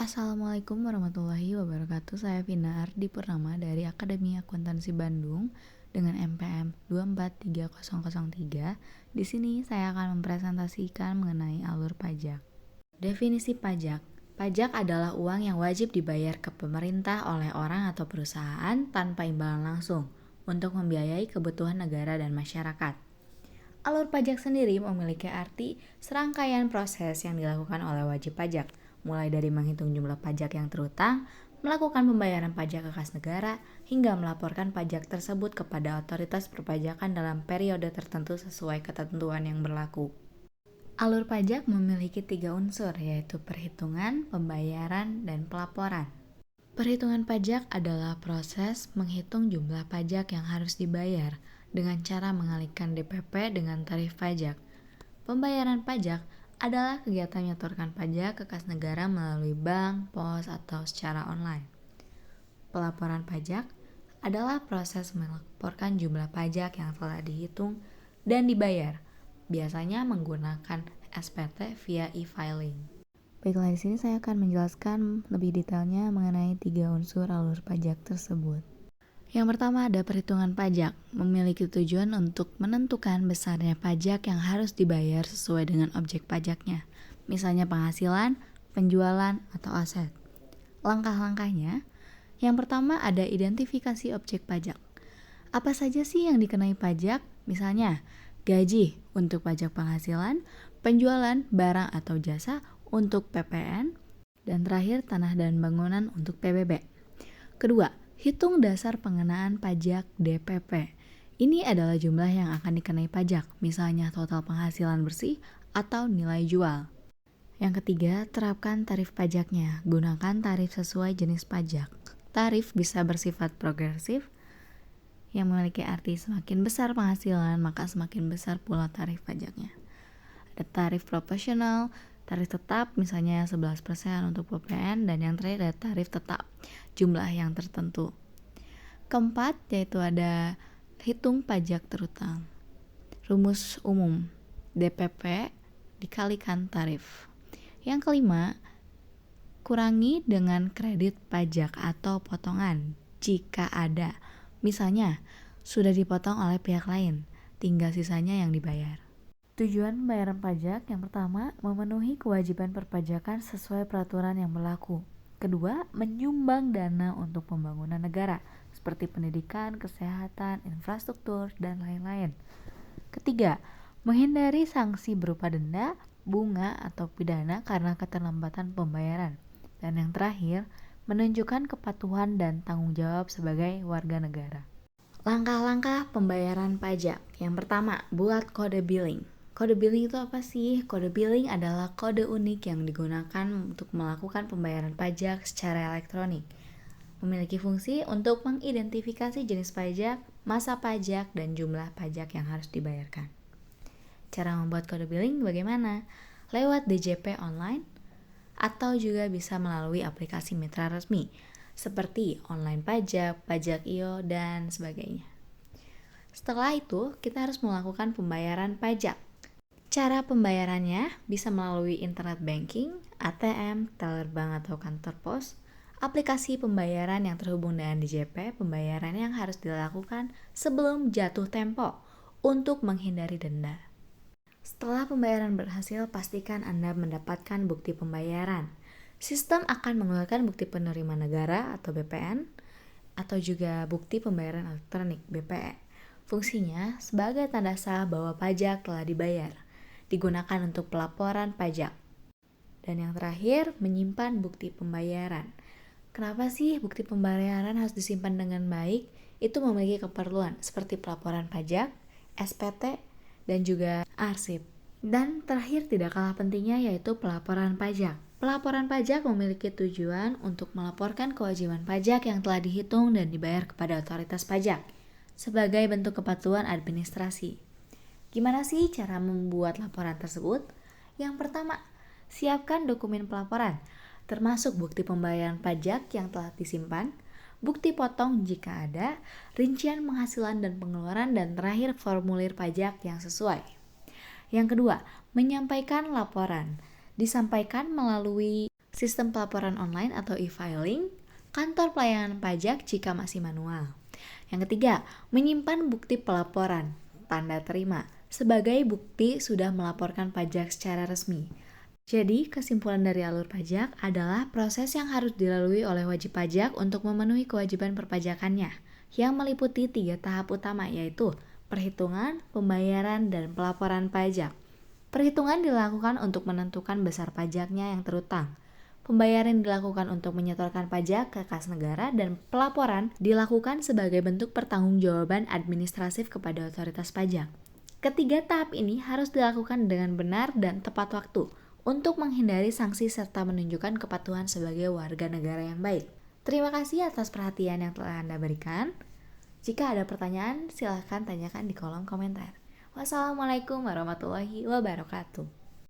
Assalamualaikum warahmatullahi wabarakatuh. Saya Vina Ardi Purnama dari Akademi Akuntansi Bandung dengan NPM 243003. Di sini saya akan mempresentasikan mengenai alur pajak. Definisi pajak. Pajak adalah uang yang wajib dibayar ke pemerintah oleh orang atau perusahaan tanpa imbalan langsung untuk membiayai kebutuhan negara dan masyarakat. Alur pajak sendiri memiliki arti serangkaian proses yang dilakukan oleh wajib pajak, mulai dari menghitung jumlah pajak yang terutang, melakukan pembayaran pajak ke kas negara, hingga melaporkan pajak tersebut kepada otoritas perpajakan dalam periode tertentu sesuai ketentuan yang berlaku. Alur pajak memiliki 3 unsur, yaitu perhitungan, pembayaran, dan pelaporan. Perhitungan pajak adalah proses menghitung jumlah pajak yang harus dibayar dengan cara mengalihkan DPP dengan tarif pajak. Pembayaran pajak adalah kegiatan menyetorkan pajak ke kas negara melalui bank, pos, atau secara online. Pelaporan pajak adalah proses melaporkan jumlah pajak yang telah dihitung dan dibayar, biasanya menggunakan SPT via e-filing. Baiklah, di sini saya akan menjelaskan lebih detailnya mengenai 3 unsur alur pajak tersebut. Yang pertama ada perhitungan pajak, memiliki tujuan untuk menentukan besarnya pajak yang harus dibayar sesuai dengan objek pajaknya, misalnya penghasilan, penjualan, atau aset. Langkah-langkahnya, yang pertama ada identifikasi objek pajak. Apa saja sih yang dikenai pajak? Misalnya, gaji untuk pajak penghasilan, penjualan barang atau jasa untuk PPN, dan terakhir tanah dan bangunan untuk PBB. Kedua, hitung dasar pengenaan pajak DPP. Ini adalah jumlah yang akan dikenai pajak, misalnya total penghasilan bersih atau nilai jual. Yang ketiga, terapkan tarif pajaknya. Gunakan tarif sesuai jenis pajak. Tarif bisa bersifat progresif, yang memiliki arti semakin besar penghasilan, maka semakin besar pula tarif pajaknya. Ada tarif proporsional, tarif tetap misalnya 11% untuk PPN, dan yang terakhir ada tarif tetap, jumlah yang tertentu. Keempat, yaitu ada hitung pajak terutang. Rumus umum, DPP dikalikan tarif. Yang kelima, kurangi dengan kredit pajak atau potongan jika ada. Misalnya, sudah dipotong oleh pihak lain, tinggal sisanya yang dibayar. Tujuan pembayaran pajak yang pertama, memenuhi kewajiban perpajakan sesuai peraturan yang berlaku. Kedua, menyumbang dana untuk pembangunan negara, seperti pendidikan, kesehatan, infrastruktur, dan lain-lain. Ketiga, menghindari sanksi berupa denda, bunga, atau pidana karena keterlambatan pembayaran. Dan yang terakhir, menunjukkan kepatuhan dan tanggung jawab sebagai warga negara. Langkah-langkah pembayaran pajak. Yang pertama, buat kode billing. Kode billing itu apa sih? Kode billing adalah kode unik yang digunakan untuk melakukan pembayaran pajak secara elektronik. Memiliki fungsi untuk mengidentifikasi jenis pajak, masa pajak, dan jumlah pajak yang harus dibayarkan. Cara membuat kode billing bagaimana? Lewat DJP online, atau juga bisa melalui aplikasi mitra resmi, seperti online pajak, pajak.io, dan sebagainya. Setelah itu, kita harus melakukan pembayaran pajak. Cara pembayarannya bisa melalui internet banking, ATM, teller bank atau kantor pos, aplikasi pembayaran yang terhubung dengan DJP, pembayaran yang harus dilakukan sebelum jatuh tempo untuk menghindari denda. Setelah pembayaran berhasil, pastikan Anda mendapatkan bukti pembayaran. Sistem akan mengeluarkan bukti penerima negara atau BPN, atau juga bukti pembayaran elektronik BPE. Fungsinya sebagai tanda sah bahwa pajak telah dibayar. Digunakan untuk pelaporan pajak. Dan yang terakhir, menyimpan bukti pembayaran. Kenapa sih bukti pembayaran harus disimpan dengan baik? Itu memiliki keperluan seperti pelaporan pajak, SPT, dan juga arsip. Dan terakhir tidak kalah pentingnya yaitu pelaporan pajak. Pelaporan pajak memiliki tujuan untuk melaporkan kewajiban pajak yang telah dihitung dan dibayar kepada otoritas pajak sebagai bentuk kepatuhan administrasi. Gimana sih cara membuat laporan tersebut? Yang pertama, siapkan dokumen pelaporan, termasuk bukti pembayaran pajak yang telah disimpan, bukti potong jika ada, rincian penghasilan dan pengeluaran, dan terakhir formulir pajak yang sesuai. Yang kedua, menyampaikan laporan. Disampaikan melalui sistem pelaporan online atau e-filing, kantor pelayanan pajak jika masih manual. Yang ketiga, menyimpan bukti pelaporan, tanda terima, sebagai bukti sudah melaporkan pajak secara resmi. Jadi, kesimpulan dari alur pajak adalah proses yang harus dilalui oleh wajib pajak untuk memenuhi kewajiban perpajakannya, yang meliputi 3 tahap utama yaitu perhitungan, pembayaran, dan pelaporan pajak. Perhitungan dilakukan untuk menentukan besar pajaknya yang terutang. Pembayaran dilakukan untuk menyetorkan pajak ke kas negara dan pelaporan dilakukan sebagai bentuk pertanggungjawaban administratif kepada otoritas pajak. Ketiga tahap ini harus dilakukan dengan benar dan tepat waktu untuk menghindari sanksi serta menunjukkan kepatuhan sebagai warga negara yang baik. Terima kasih atas perhatian yang telah Anda berikan. Jika ada pertanyaan, silakan tanyakan di kolom komentar. Wassalamualaikum warahmatullahi wabarakatuh.